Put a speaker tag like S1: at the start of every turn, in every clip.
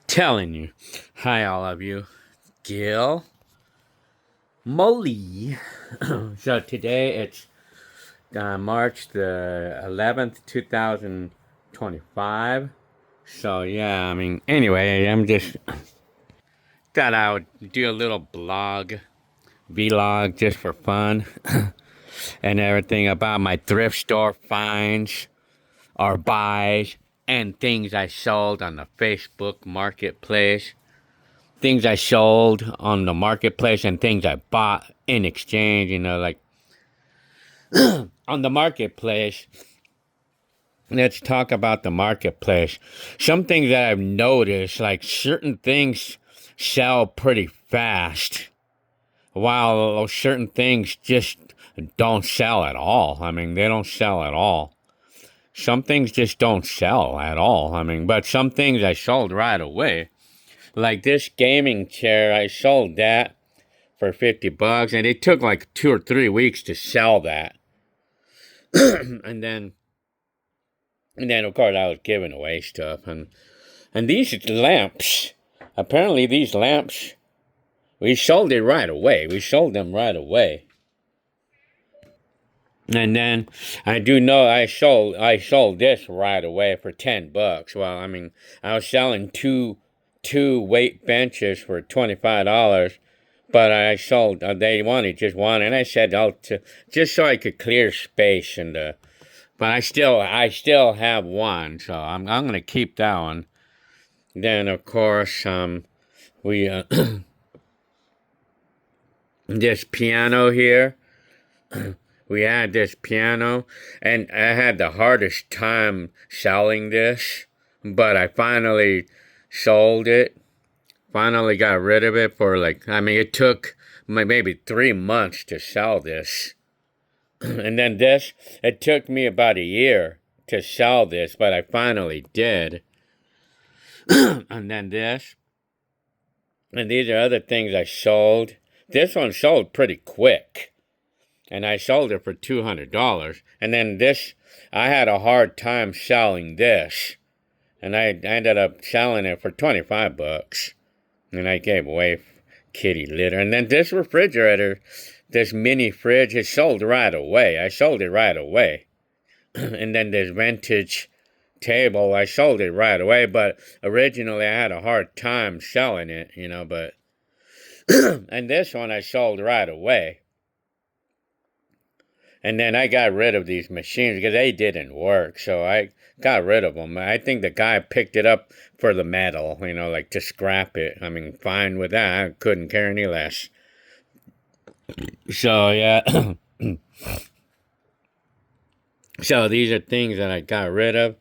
S1: Telling you. Hi, all of you. Gil Molly. So today it's March the 11th, 2025. So yeah, I mean, anyway, I'm just thought I would do a little vlog just for fun and everything about my thrift store finds or buys and things I sold on the Facebook marketplace. Things I sold on the marketplace and things I bought in exchange, like on the marketplace. Let's talk about the marketplace. Some things that I've noticed, like certain things sell pretty fast, while certain things just don't sell at all. I mean, they don't sell at all. Some things just don't sell at all. I mean, but some things I sold right away. Like this gaming chair, I sold that for $50, and it took like 2 or 3 weeks to sell that. and then of course I was giving away stuff, and these lamps, apparently these lamps, we sold it right away. We sold them right away. And then I do know I sold this right away for $10. Well, I mean, I was selling two weight benches for $25. But I sold, they wanted just one, and I said, just so I could clear space, but I still have one, so I'm gonna keep that one. Then, of course, we, this piano here, we had this piano, and I had the hardest time selling this, but I finally sold it. Finally got rid of it for it took maybe 3 months to sell this. And then this, it took me about a year to sell this, but I finally did. And then this. And these are other things I sold. This one sold pretty quick. And I sold it for $200. And then this, I had a hard time selling this. And I ended up selling it for $25. And I gave away kitty litter. And then this refrigerator, this mini fridge, it sold right away. I sold it right away. And then this vintage table, I sold it right away. But originally I had a hard time selling it, but... and this one I sold right away. And then I got rid of these machines because they didn't work. So I got rid of them. I think the guy picked it up for the metal, to scrap it. I mean, fine with that. I couldn't care any less. So, yeah. So these are things that I got rid of.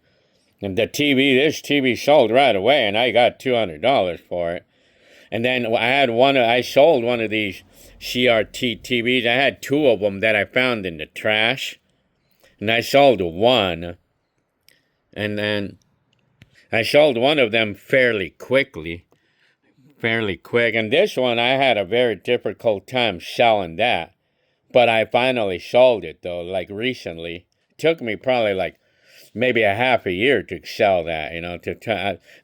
S1: And this TV sold right away, and I got $200 for it. And then I sold one of these CRT TVs. I had 2 of them that I found in the trash. And I sold one. And then I sold one of them fairly quick. And this one, I had a very difficult time selling that. But I finally sold it, though, recently. It took me probably maybe a half a year to sell that,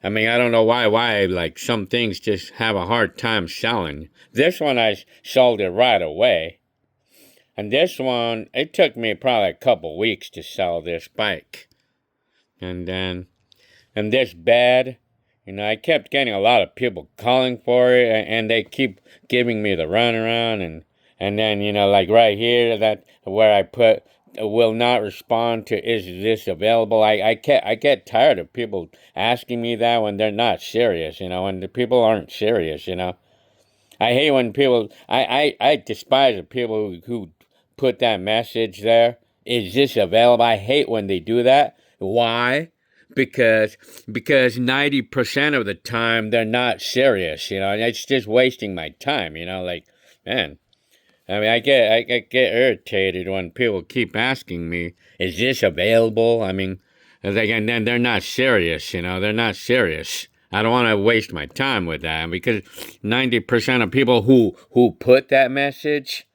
S1: I mean, I don't know why some things just have a hard time selling. This one, I sold it right away. And this one, it took me probably a couple weeks to sell this bike. And this bed, I kept getting a lot of people calling for it, and they keep giving me the runaround, and then, right here, that where I put, will not respond to, is this available? I get tired of people asking me that when they're not serious, when the people aren't serious, I hate when people, I despise the people who put that message there. Is this available? I hate when they do that. Why? Because 90% of the time they're not serious, it's just wasting my time, man. I mean, I get irritated when people keep asking me, is this available? I mean, and then they're not serious, they're not serious. I don't want to waste my time with that, because 90% of people who put that message,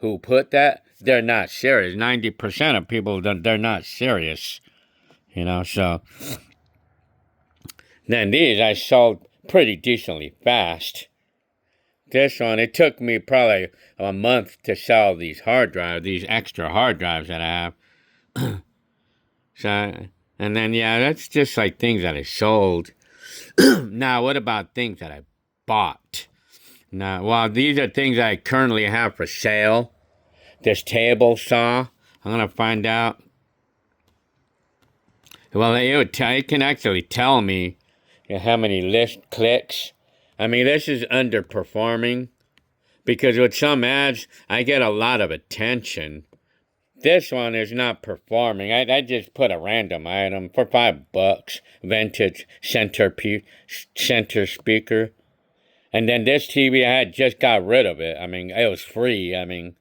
S1: they're not serious. 90% of people, they're not serious, so. Then these, I sold pretty decently fast. This one, it took me probably a month to sell these hard drives, these extra hard drives that I have. So, and then, yeah, that's just like things that I sold. Now, what about things that I bought? Now, well, these are things I currently have for sale. This table saw, I'm going to find out. Well, it can actually tell me how many list clicks. I mean, this is underperforming because with some ads, I get a lot of attention. This one is not performing. I just put a random item for $5. Vintage center speaker. And then this TV, I had just got rid of it. I mean, it was free. I mean,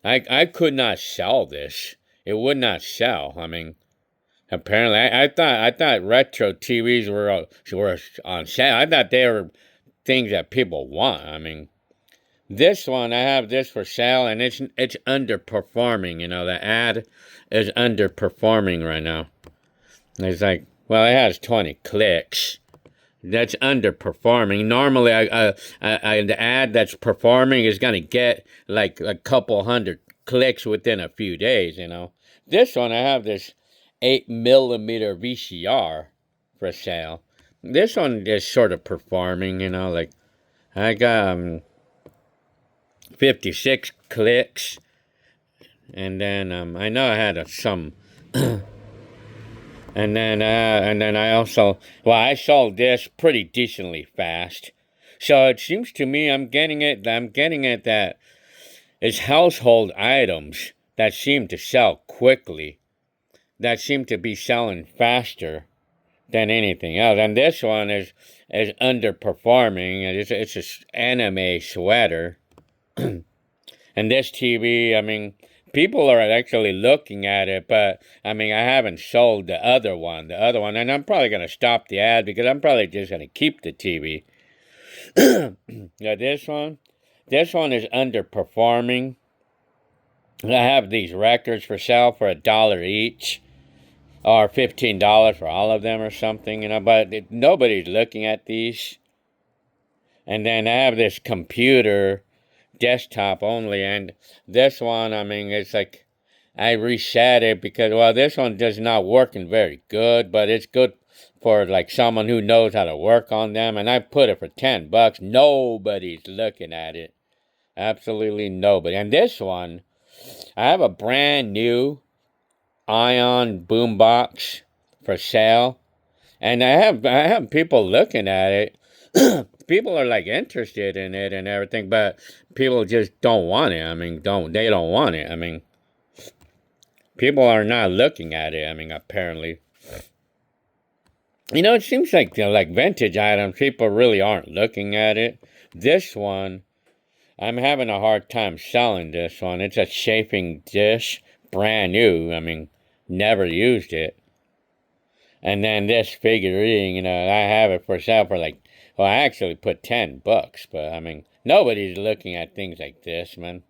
S1: I could not sell this. It would not sell. I mean, apparently, I thought retro TVs were on sale. I thought they were things that people want. I mean, this one, I have this for sale, and it's underperforming. You know, the ad is underperforming right now. It's like, well, it has 20 clicks. That's underperforming. Normally, the ad that's performing is going to get like a couple hundred clicks within a few days, you know. This one, I have this 8mm VCR for sale. This one is sort of performing, you know, like I got 56 clicks. And then I know I had some... And then I also, well, I sold this pretty decently fast. So it seems to me I'm getting it that it's household items that seem to sell quickly, that seem to be selling faster than anything else. And this one is underperforming. It's an anime sweater. And this TV, I mean, people are actually looking at it, but I mean, I haven't sold the other one, and I'm probably going to stop the ad because I'm probably just going to keep the TV. Yeah, this one is underperforming. I have these records for sale for $1 each, or $15 for all of them or something, you know, but nobody's looking at these. And then I have this computer, desktop only, and this one, I mean, it's like I reset it because, well, this one does not working very good, but it's good for like someone who knows how to work on them, and I put it for $10. Nobody's looking at it. Absolutely nobody. And this one, I have a brand new Ion boombox for sale, and I have people looking at it. People are like interested in it and everything, but people just don't want it. I mean, they don't want it. I mean, people are not looking at it. I mean, apparently, you know, it seems like, you know, like vintage items, people really aren't looking at it. This one, I'm having a hard time selling this one. It's a chafing dish, brand new. I mean, never used it. And then this figurine, you know, I have it for sale for like, well, I actually put $10, but I mean, nobody's looking at things like this, man.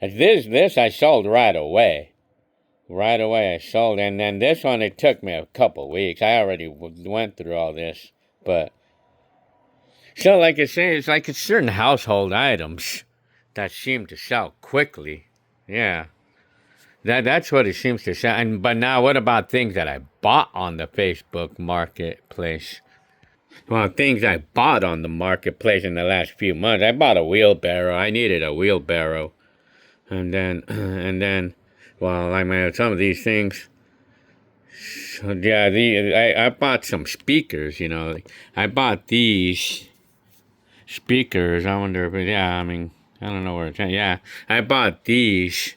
S1: This I sold right away. Right away I sold, and then this one, it took me a couple weeks. I already went through all this, but... So, like I say, it's like it's certain household items that seem to sell quickly. Yeah. That's what it seems to sell. But now, what about things that I bought on the Facebook Marketplace? Well, things I bought on the marketplace in the last few months. I bought a wheelbarrow. I needed a wheelbarrow. And then, well, I mean, some of these things. So, yeah, I bought some speakers, you know. I bought these speakers. I wonder if, yeah, I mean, I don't know where it's at. Yeah, I bought these.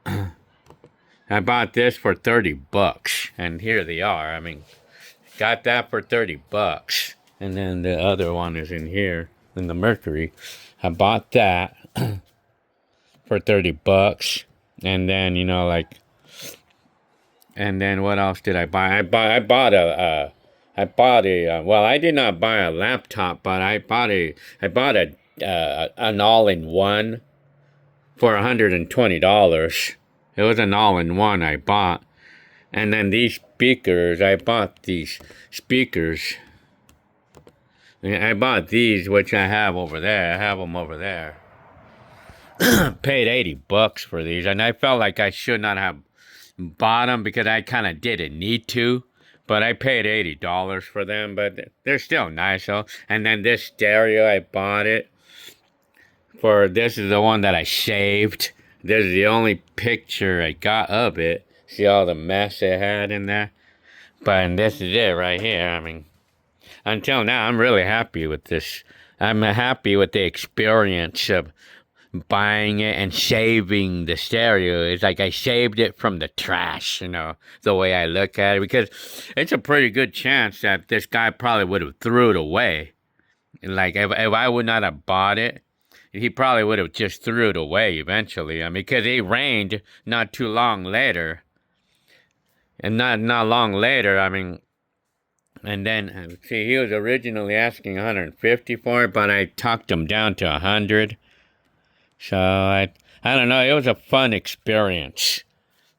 S1: I bought this for $30. And here they are. I mean, got that for $30. And then the other one is in here, in the Mercury. I bought that for $30. And then, you know, like, and then what else did I buy? I bought a well, I did not buy a laptop, but I bought an all-in-one for $120. It was an all-in-one I bought. And then these speakers, I bought these speakers I bought these, which I have over there. I have them over there. Paid $80 for these, and I felt like I should not have bought them because I kind of didn't need to. But I paid $80 for them, but they're still nice, though. And then this stereo, I bought it for, this is the one that I saved. This is the only picture I got of it. See all the mess it had in there? But this is it right here. I mean, until now, I'm really happy with this. I'm happy with the experience of buying it and saving the stereo. It's like I saved it from the trash, the way I look at it, because it's a pretty good chance that this guy probably would have threw it away. Like, if I would not have bought it, he probably would have just threw it away eventually. I mean, because it rained not too long later. And not long later, I mean, and then, see, he was originally asking $150 for it, but I talked him down to $100. So, I don't know, it was a fun experience.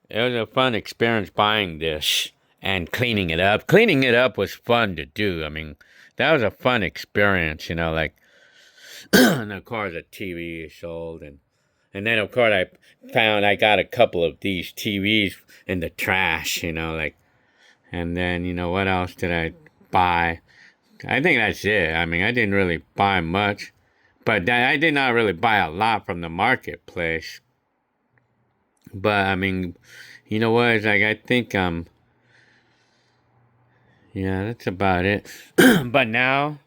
S1: It was a fun experience buying this and cleaning it up. Cleaning it up was fun to do. I mean, that was a fun experience, like, and of course the TV is sold, and then of course I got a couple of these TVs in the trash, like, and then, what else did I buy? I think that's it. I mean, I didn't really buy much. But I did not really buy a lot from the marketplace. But, I mean, you know what? It's like, I think, yeah, that's about it. But now,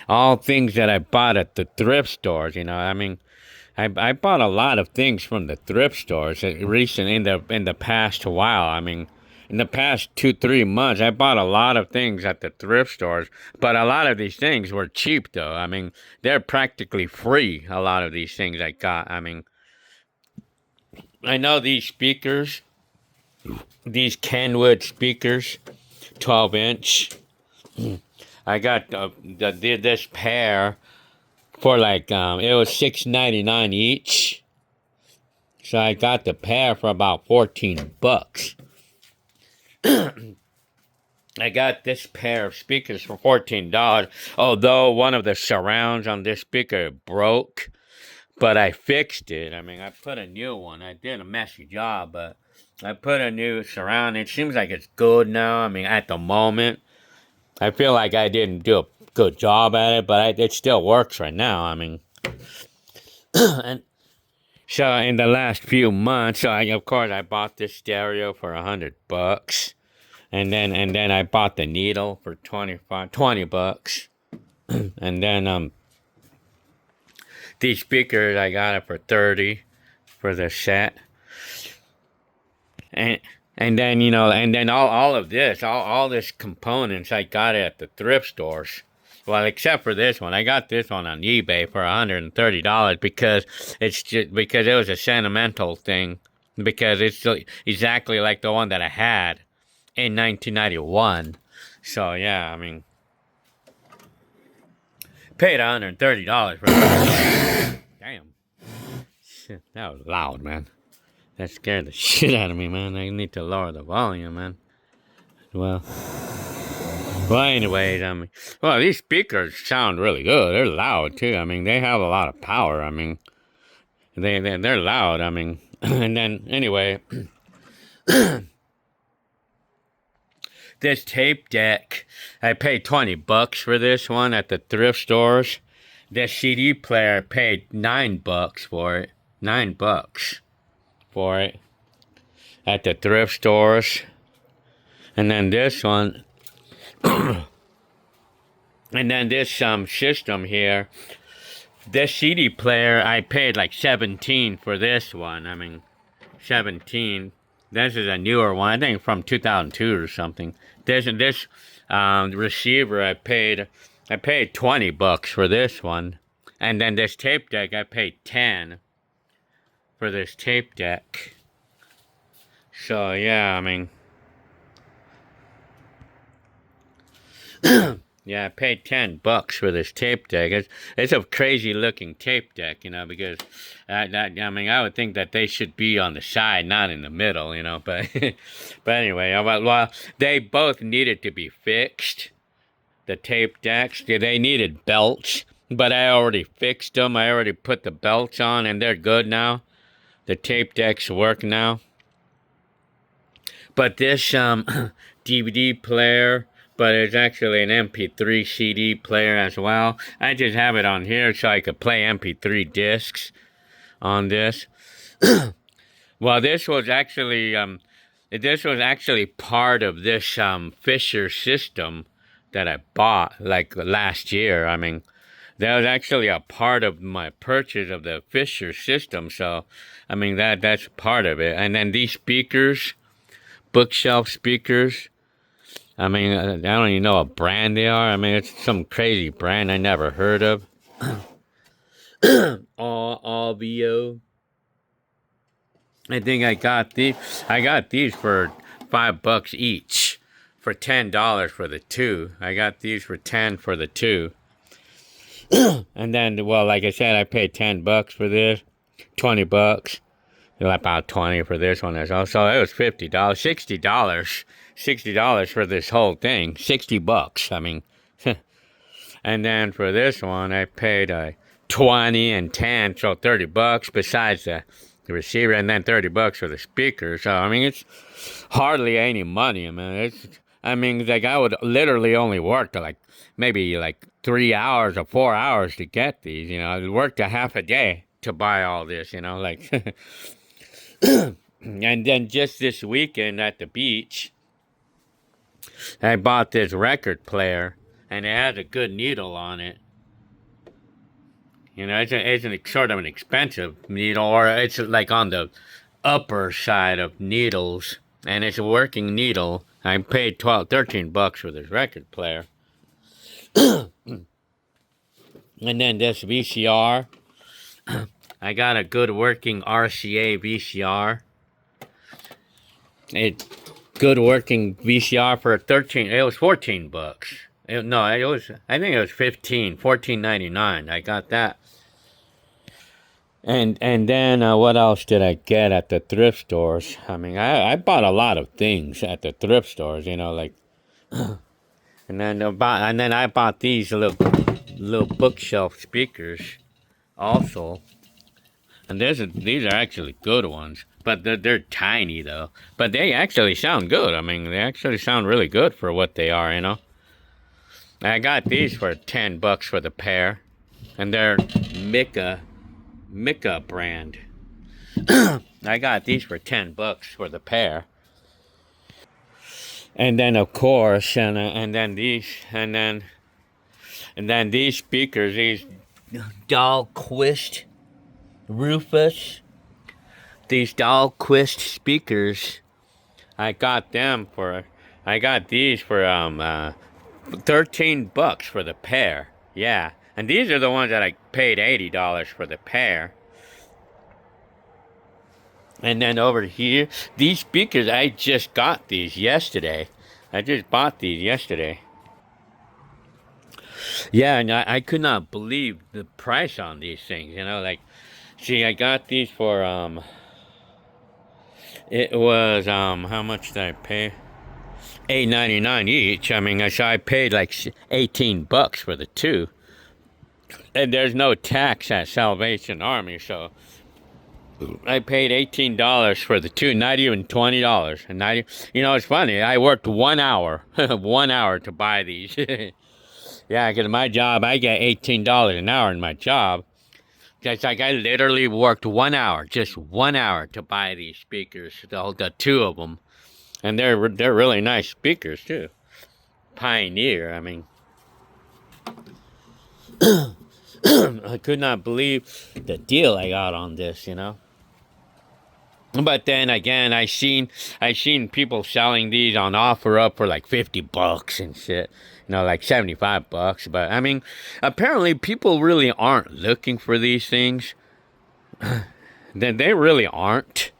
S1: all things that I bought at the thrift stores, I mean, I bought a lot of things from the thrift stores recently in the past while. I mean, in the past 2-3 months, I bought a lot of things at the thrift stores, but a lot of these things were cheap, though. I mean, they're practically free, a lot of these things I got. I mean, I know these speakers, these Kenwood speakers, 12-inch. I got this pair for like, it was $6.99 each. So I got the pair for about $14. I got this pair of speakers for $14, although one of the surrounds on this speaker broke, but I fixed it. I mean, I put a new one. I did a messy job, but I put a new surround. It seems like it's good now. I mean, at the moment, I feel like I didn't do a good job at it, but it still works right now. I mean, and so in the last few months, of course, I bought this stereo for $100. And then I bought the needle for $20. And then these speakers I got it for $30 for the set. And then and then all of this, all this components I got it at the thrift stores. Well, except for this one. I got this one on eBay for $130 because it was a sentimental thing, because it's exactly like the one that I had in 1991. So yeah, I mean, paid $130 for it. Damn. Shit, that was loud, man. That scared the shit out of me, man. I need to lower the volume, man. Well, anyways, I mean, well, these speakers sound really good. They're loud too. I mean, they have a lot of power. I mean, they're loud. I mean, and then anyway. This tape deck, I paid $20 for this one at the thrift stores. This CD player, I paid $9 for it. $9 for it at the thrift stores. And then this one, and then this system here, this CD player, I paid like $17 for this one. I mean, $17. This is a newer one, I think from 2002 or something. This receiver, I paid $20 for this one, and then this tape deck, I paid $10 for this tape deck. So yeah, I mean, yeah, I paid $10 for this tape deck. It's a crazy looking tape deck, because I mean, I would think that they should be on the side, not in the middle, but but anyway, well, they both needed to be fixed. The tape decks. Yeah, they needed belts, but I already fixed them. I already put the belts on, and they're good now. The tape decks work now. But this DVD player, but it's actually an MP3 CD player as well. I just have it on here so I could play MP3 discs on this. Well, this was actually part of this Fisher system that I bought like last year. I mean, that was actually a part of my purchase of the Fisher system. So, I mean that's part of it. And then these speakers, bookshelf speakers. I mean, I don't even know what brand they are. I mean, it's some crazy brand I never heard of. Audio. I think I got these. I got these for $5 each, for $10 for the two. I got these for 10 for the two. And then, well, like I said, I paid $10 for this, $20. About 20 for this one as well. So it was $50, $60 for this whole thing. $60. I mean, and then for this one, I paid 20 and 10, so $30 besides the receiver, and then $30 for the speaker. So I mean, it's hardly any money. I mean, like I would literally only work to maybe 3 hours or 4 hours to get these. You know, I worked a half a day to buy all this. You know, like. And then just this weekend at the beach, I bought this record player, and it has a good needle on it. You know, it's a sort of an expensive needle, or it's like on the upper side of needles, and it's a working needle. I paid $13 for this record player. And then this VCR. I got a good working RCA VCR. Good working VCR for it was $14. I think it was $14.99. I got that. And then what else did I get at the thrift stores? I mean, I bought a lot of things at the thrift stores, you know, like. And then I bought these little bookshelf speakers also. And these are actually good ones, but they're tiny though. But they actually sound good. I mean, they actually sound really good for what they are, you know. I got these for $10 for the pair, and they're Mika brand. I got these for $10 for the pair. And then of course, and then these speakers, these Dahlquist Rufus, these Dahlquist speakers, I got these for $13 for the pair. Yeah, and these are the ones that I paid $80 for the pair. And then over here, these speakers, I just got these yesterday. I just bought these yesterday. Yeah, and I could not believe the price on these things, you know, like. See, I got these for, it was, how much did I pay? $8.99 each. I mean, I paid like $18 for the two. And there's no tax at Salvation Army, so I paid $18 for the two, not even $20. And you know, it's funny, I worked 1 hour, 1 hour to buy these. Yeah, because my job, I get $18 an hour in my job. It's like I literally worked 1 hour, just 1 hour to buy these speakers, the two of them. And they're really nice speakers too. Pioneer, I mean. I could not believe the deal I got on this, you know. But then again, I seen people selling these on OfferUp for like $50 and shit. You know, like $75. But I mean, apparently people really aren't looking for these things. Then they really aren't.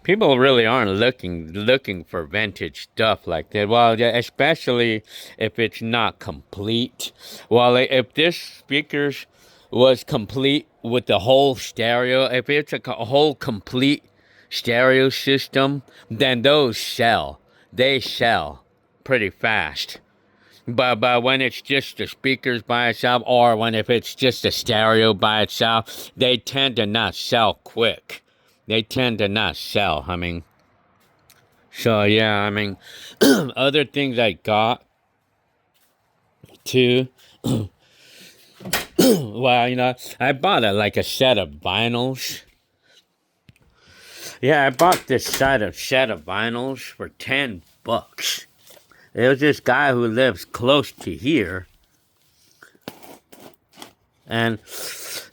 S1: People really aren't looking for vintage stuff like that. Well, especially if it's not complete. Well, if this speakers was complete with the whole stereo, if it's a whole complete stereo system, then those sell. They sell pretty fast. But when it's just the speakers by itself, or if it's just a stereo by itself, they tend to not sell quick. They tend to not sell. I mean, so yeah, I mean, other things I got too. Well, I bought like a set of vinyls. Yeah, I bought this set of vinyls for $10. It was this guy who lives close to here, and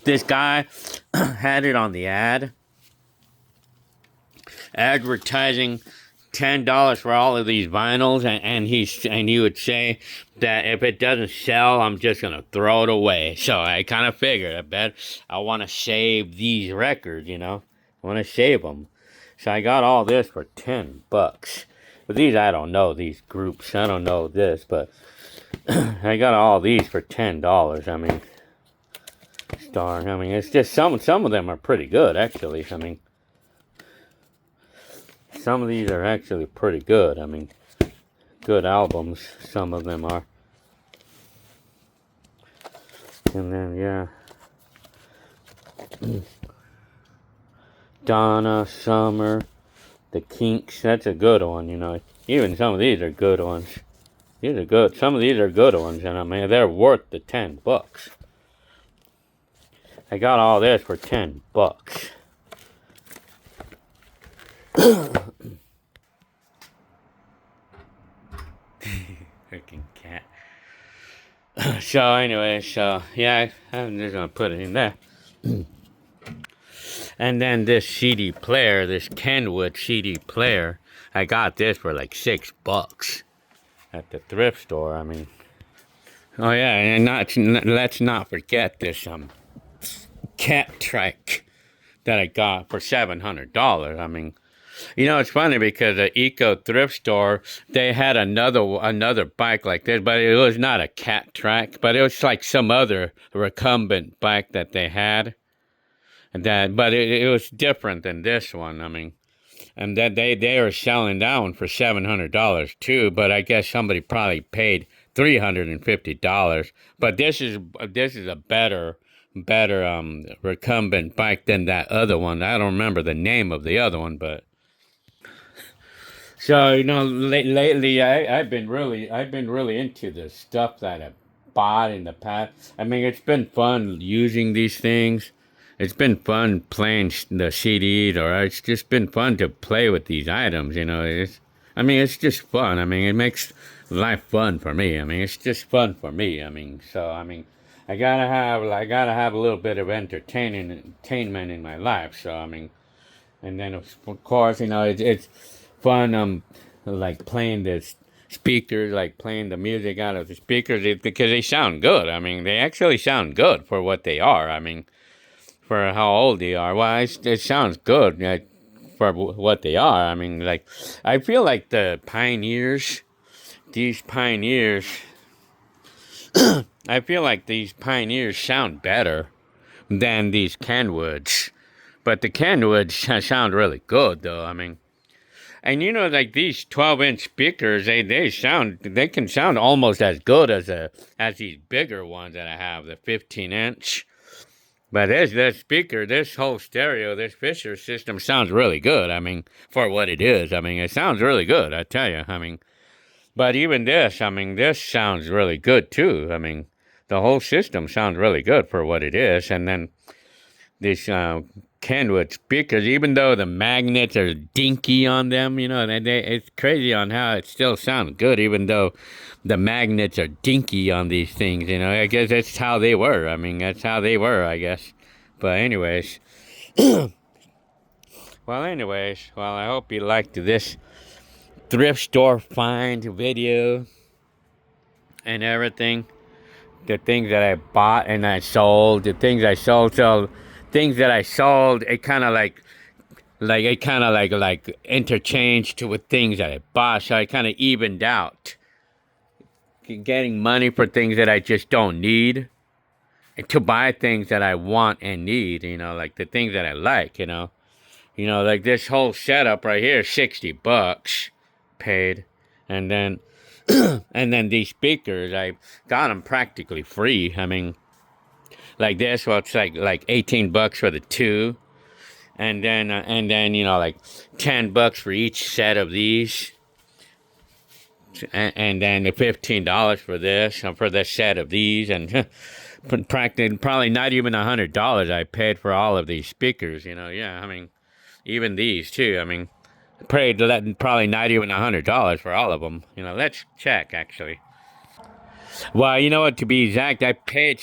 S1: this guy had it on the ad, advertising $10 for all of these vinyls, and he would say that if it doesn't sell, I'm just gonna throw it away. So I kind of figured, I bet I want to save these records, I want to save them. So I got all this for $10. But these, I don't know these groups. I don't know this, but I got all these for $10. I mean, it's just some of them are pretty good, actually. I mean, some of these are actually pretty good. I mean, good albums. Some of them are. And then, yeah. Donna Summer, the Kinks. That's a good one, Even some of these are good ones. These are good. Some of these are good ones, and I mean, they're worth the $10. I got all this for $10. Freaking cat. So anyway, yeah, I'm just gonna put it in there. And then this CD player, this Kenwood CD player, I got this for like $6 at the thrift store. I mean, oh yeah, and let's not forget this cat track that I got for $700. I mean, it's funny because the Eco thrift store, they had another bike like this, but it was not a cat track, but it was like some other recumbent bike that they had. But it was different than this one. I mean, and that they were selling that one for $700 too. But I guess somebody probably paid $350. But this is a better recumbent bike than that other one. I don't remember the name of the other one, but so lately I've been really into the stuff that I bought in the past. I mean, it's been fun using these things. It's been fun playing the CDs, or it's just been fun to play with these items. It's just fun. I mean, it makes life fun for me. I mean, it's just fun for me. I mean, I gotta have a little bit of entertainment in my life. So I mean, and then of course, it's fun. Like playing the speakers, like playing the music out of the speakers, because they sound good. I mean, they actually sound good for what they are. I mean, for how old they are. Well, it sounds good for what they are. I mean, like, I feel like these pioneers, I feel like these pioneers sound better than these Kenwoods. But the Kenwoods sound really good, though. I mean, and like these 12-inch speakers, they can sound almost as good as these bigger ones that I have, the 15-inch. But this whole stereo, this Fisher system sounds really good. I mean, for what it is. I mean, it sounds really good, I tell you. I mean, but even this sounds really good too. I mean, the whole system sounds really good for what it is. And then these Kenwood speakers, even though the magnets are dinky on them, it's crazy on how it still sounds good, even though the magnets are dinky on these things. I guess that's how they were. I mean, that's how they were, I guess. But anyways, well, I hope you liked this thrift store find video and everything. The things that I bought and I sold, the things I sold. So things that I sold, it kind of like interchanged with things that I bought. So I kind of evened out, getting money for things that I just don't need, and to buy things that I want and need. Like the things that I like. Like this whole setup right here, $60 paid, and then And then these speakers, I got them practically free. I mean, like this, well, it's like $18 for the two, and then like $10 for each set of these, and then the $15 for this, for the set of these, and practically probably not even $100 I paid for all of these speakers. Yeah, I mean, even these too. I mean, paid probably not even $100 for all of them. Let's check actually. Well, you know what? To be exact, I paid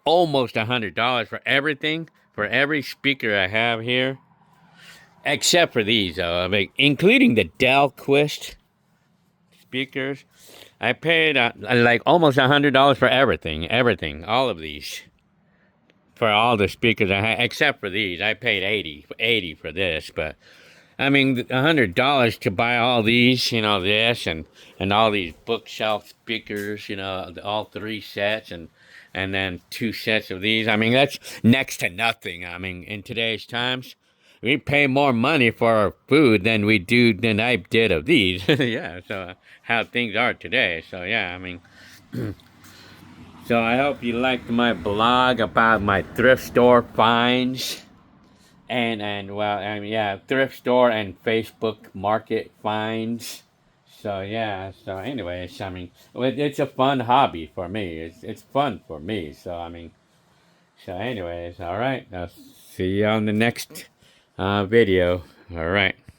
S1: almost $100 for everything, for every speaker I have here, except for these, though. I mean, including the Dell Quest speakers. I paid like almost $100 for everything, all of these, for all the speakers I had, except for these. I paid 80 for this, but I mean, $100 to buy all these, this and all these bookshelf speakers, all three sets, and then two sets of these. I mean, that's next to nothing. I mean, in today's times, we pay more money for our food than I did of these. Yeah, so how things are today. So yeah, I mean, so I hope you liked my blog about my thrift store finds. And well, I mean, yeah, thrift store and Facebook market finds. So yeah, so anyways, I mean, it's a fun hobby for me. It's fun for me. So I mean, so anyways, all right. I'll see you on the next video. All right.